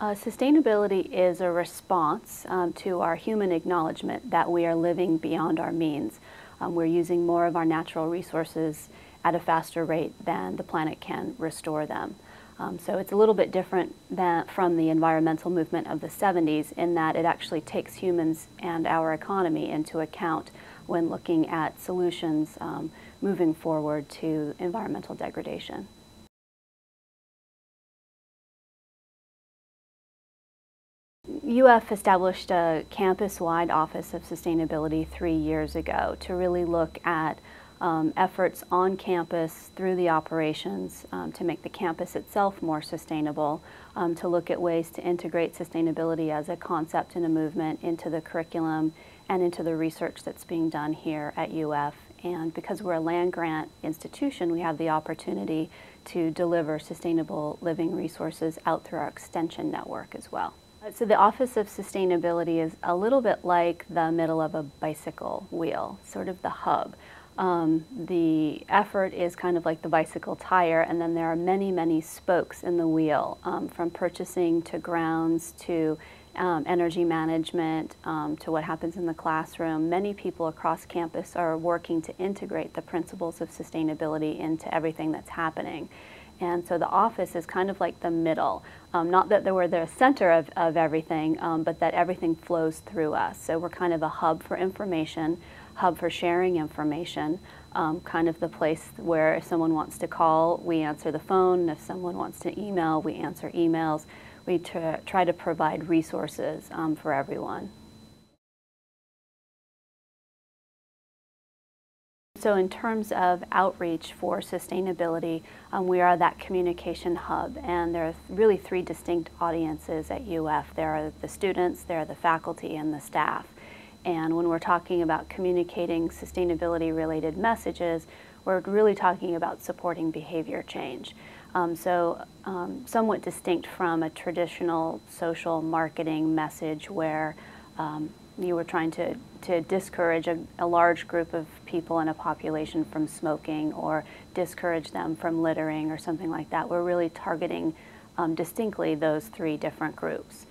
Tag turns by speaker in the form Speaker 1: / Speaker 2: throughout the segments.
Speaker 1: Sustainability is a response to our human acknowledgement that we are living beyond our means. We're using more of our natural resources at a faster rate than the planet can restore them. So it's a little bit different from the environmental movement of the 70s in that it actually takes humans and our economy into account when looking at solutions moving forward to environmental degradation. UF established a campus-wide Office of Sustainability 3 years ago to really look at efforts on campus through the operations to make the campus itself more sustainable, to look at ways to integrate sustainability as a concept and a movement into the curriculum and into the research that's being done here at UF. And because we're a land-grant institution, we have the opportunity to deliver sustainable living resources out through our extension network as well. So the Office of Sustainability is a little bit like the middle of a bicycle wheel, sort of the hub. The effort is kind of like the bicycle tire, and then there are many, many spokes in the wheel, from purchasing to grounds to energy management to what happens in the classroom. Many people across campus are working to integrate the principles of sustainability into everything that's happening. And so the office is kind of like the middle. Not that we're the center of everything, but that everything flows through us. So we're kind of a hub for information, hub for sharing information, kind of the place where if someone wants to call, we answer the phone. If someone wants to email, we answer emails. We try to provide resources for everyone. So in terms of outreach for sustainability, we are that communication hub, and there are really 3 distinct audiences at UF. There are the students, there are the faculty, and the staff. And when we're talking about communicating sustainability-related messages, we're really talking about supporting behavior change. Somewhat distinct from a traditional social marketing message where you were trying to discourage a large group of people in a population from smoking or discourage them from littering or something like that. We're really targeting distinctly those 3 different groups.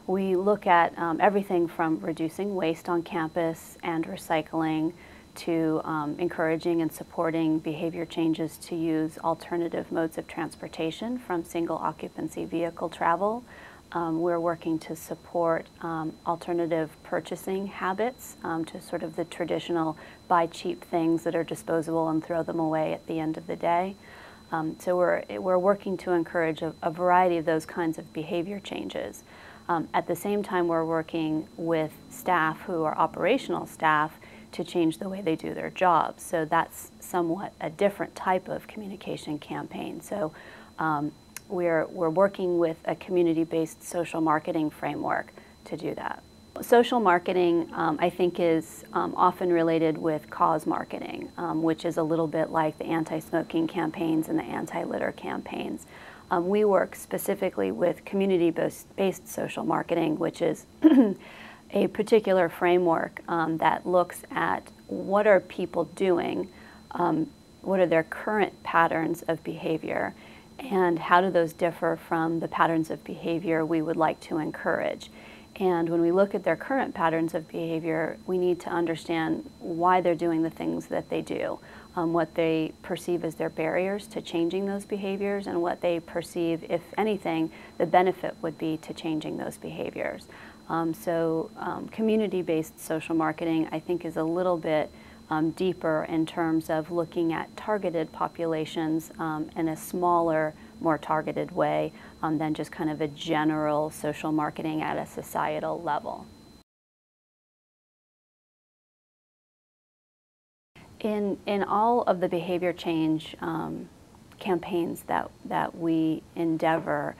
Speaker 1: We look at everything from reducing waste on campus and recycling to encouraging and supporting behavior changes to use alternative modes of transportation from single occupancy vehicle travel. We're working to support alternative purchasing habits to sort of the traditional buy cheap things that are disposable and throw them away at the end of the day. So we're working to encourage a variety of those kinds of behavior changes. At the same time, we're working with staff who are operational staff to change the way they do their jobs. So that's somewhat a different type of communication campaign. So we're working with a community-based social marketing framework to do that. Social marketing, I think, is often related with cause marketing, which is a little bit like the anti-smoking campaigns and the anti-litter campaigns. We work specifically with community-based social marketing, which is a particular framework that looks at what are people doing, what are their current patterns of behavior, and how do those differ from the patterns of behavior we would like to encourage. And when we look at their current patterns of behavior, we need to understand why they're doing the things that they do, what they perceive as their barriers to changing those behaviors, and what they perceive, if anything, the benefit would be to changing those behaviors. Community-based social marketing, I think, is a little bit deeper in terms of looking at targeted populations in a smaller, more targeted way than just kind of a general social marketing at a societal level. In all of the behavior change campaigns that we endeavor,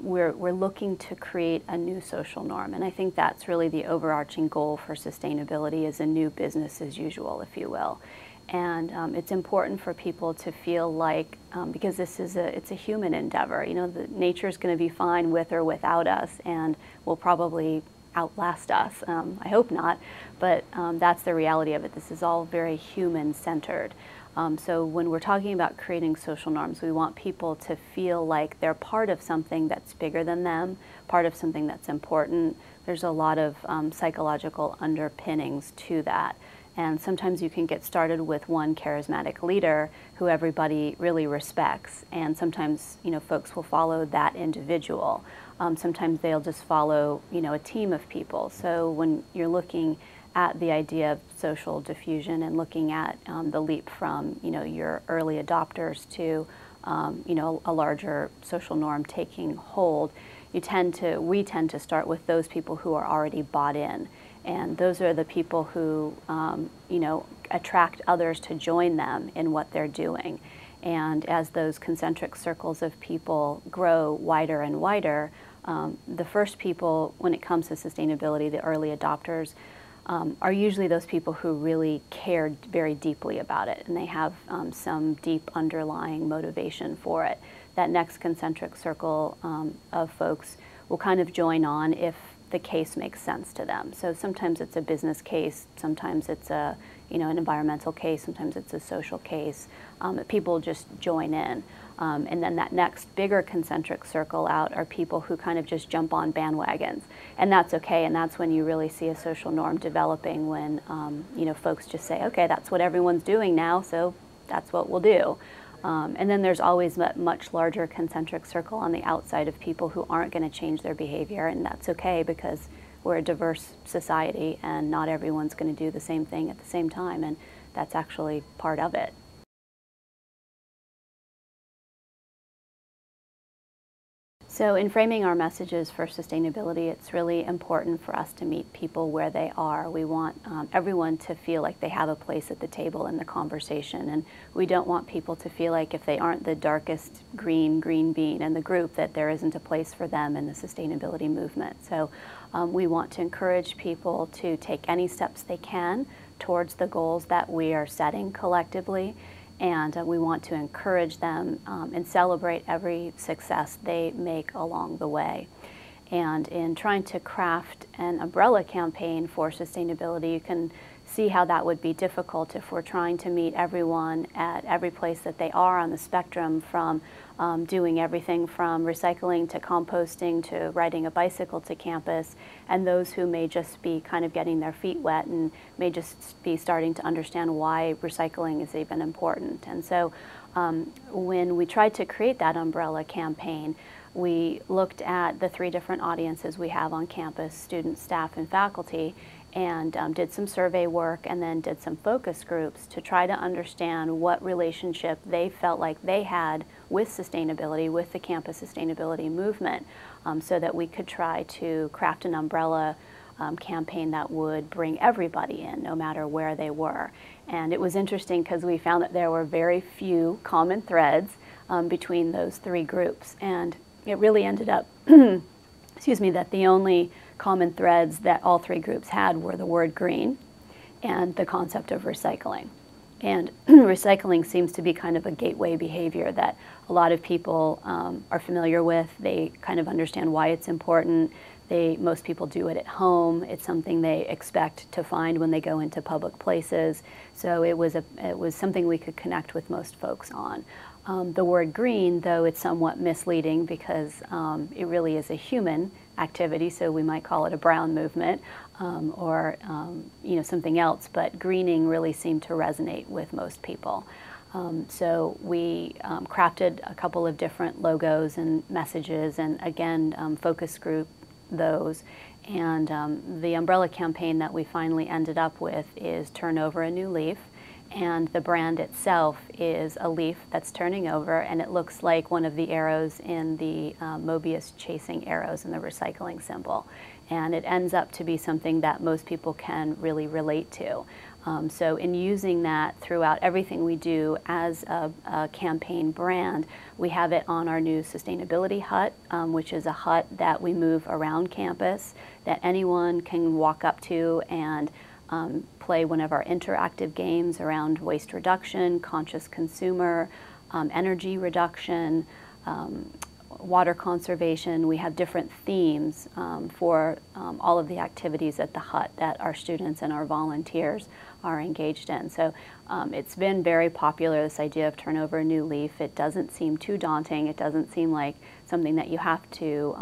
Speaker 1: we're looking to create a new social norm, and I think that's really the overarching goal for sustainability, is a new business as usual, if you will. And it's important for people to feel like, because it's a human endeavor, you know, nature is going to be fine with or without us, and will probably outlast us. I hope not, but that's the reality of it. This is all very human-centered. So when we're talking about creating social norms, we want people to feel like they're part of something that's bigger than them, part of something that's important. There's a lot of psychological underpinnings to that. And sometimes you can get started with one charismatic leader who everybody really respects. And sometimes, folks will follow that individual. Sometimes they'll just follow, a team of people. So when you're looking at the idea of social diffusion and looking at the leap from, your early adopters to, a larger social norm taking hold, we tend to start with those people who are already bought in. And those are the people who, attract others to join them in what they're doing. And as those concentric circles of people grow wider and wider, the first people, when it comes to sustainability, the early adopters, are usually those people who really cared very deeply about it, and they have some deep underlying motivation for it. That next concentric circle of folks will kind of join on if the case makes sense to them. So sometimes it's a business case, sometimes it's an environmental case, sometimes it's a social case. People just join in. And then that next bigger concentric circle out are people who kind of just jump on bandwagons. And that's okay, and that's when you really see a social norm developing, when folks just say, okay, that's what everyone's doing now, so that's what we'll do. And then there's always a much larger concentric circle on the outside of people who aren't going to change their behavior, and that's okay because we're a diverse society and not everyone's going to do the same thing at the same time, and that's actually part of it. So in framing our messages for sustainability, it's really important for us to meet people where they are. We want everyone to feel like they have a place at the table in the conversation, and we don't want people to feel like if they aren't the darkest green bean in the group, that there isn't a place for them in the sustainability movement. So we want to encourage people to take any steps they can towards the goals that we are setting collectively. And we want to encourage them and celebrate every success they make along the way. And in trying to craft an umbrella campaign for sustainability, you can see how that would be difficult if we're trying to meet everyone at every place that they are on the spectrum, from doing everything from recycling to composting to riding a bicycle to campus, and those who may just be kind of getting their feet wet and may just be starting to understand why recycling is even important. And so when we tried to create that umbrella campaign, we looked at the 3 different audiences we have on campus: students, staff, and faculty, and did some survey work and then did some focus groups to try to understand what relationship they felt like they had with sustainability, with the campus sustainability movement, so that we could try to craft an umbrella campaign that would bring everybody in, no matter where they were. And it was interesting because we found that there were very few common threads between those 3 groups, and it really ended up, excuse me, that the only common threads that all 3 groups had were the word green and the concept of recycling. And recycling seems to be kind of a gateway behavior that a lot of people are familiar with. They kind of understand why it's important. Most people do it at home. It's something they expect to find when they go into public places. So it was something we could connect with most folks on. The word green, though, it's somewhat misleading because it really is a human activity, so we might call it a brown movement or something else, but greening really seemed to resonate with most people. So we crafted a couple of different logos and messages, and again focus group those. And the umbrella campaign that we finally ended up with is Turn Over a New Leaf. And the brand itself is a leaf that's turning over, and it looks like one of the arrows in the Mobius chasing arrows in the recycling symbol. And it ends up to be something that most people can really relate to. So in using that throughout everything we do as a campaign brand, we have it on our new sustainability hut, which is a hut that we move around campus that anyone can walk up to and play one of our interactive games around waste reduction, conscious consumer, energy reduction, water conservation. We have different themes for all of the activities at the hut that our students and our volunteers are engaged in. So it's been very popular, this idea of turn over a new leaf. It doesn't seem too daunting. It doesn't seem like something that you have to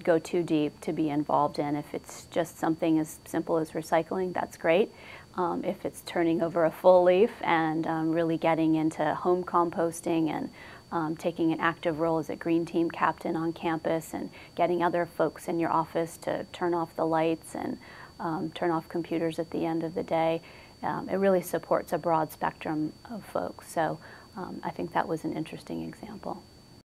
Speaker 1: go too deep to be involved in. If it's just something as simple as recycling, that's great. If it's turning over a full leaf and really getting into home composting and taking an active role as a green team captain on campus and getting other folks in your office to turn off the lights and turn off computers at the end of the day, it really supports a broad spectrum of folks. So I think that was an interesting example.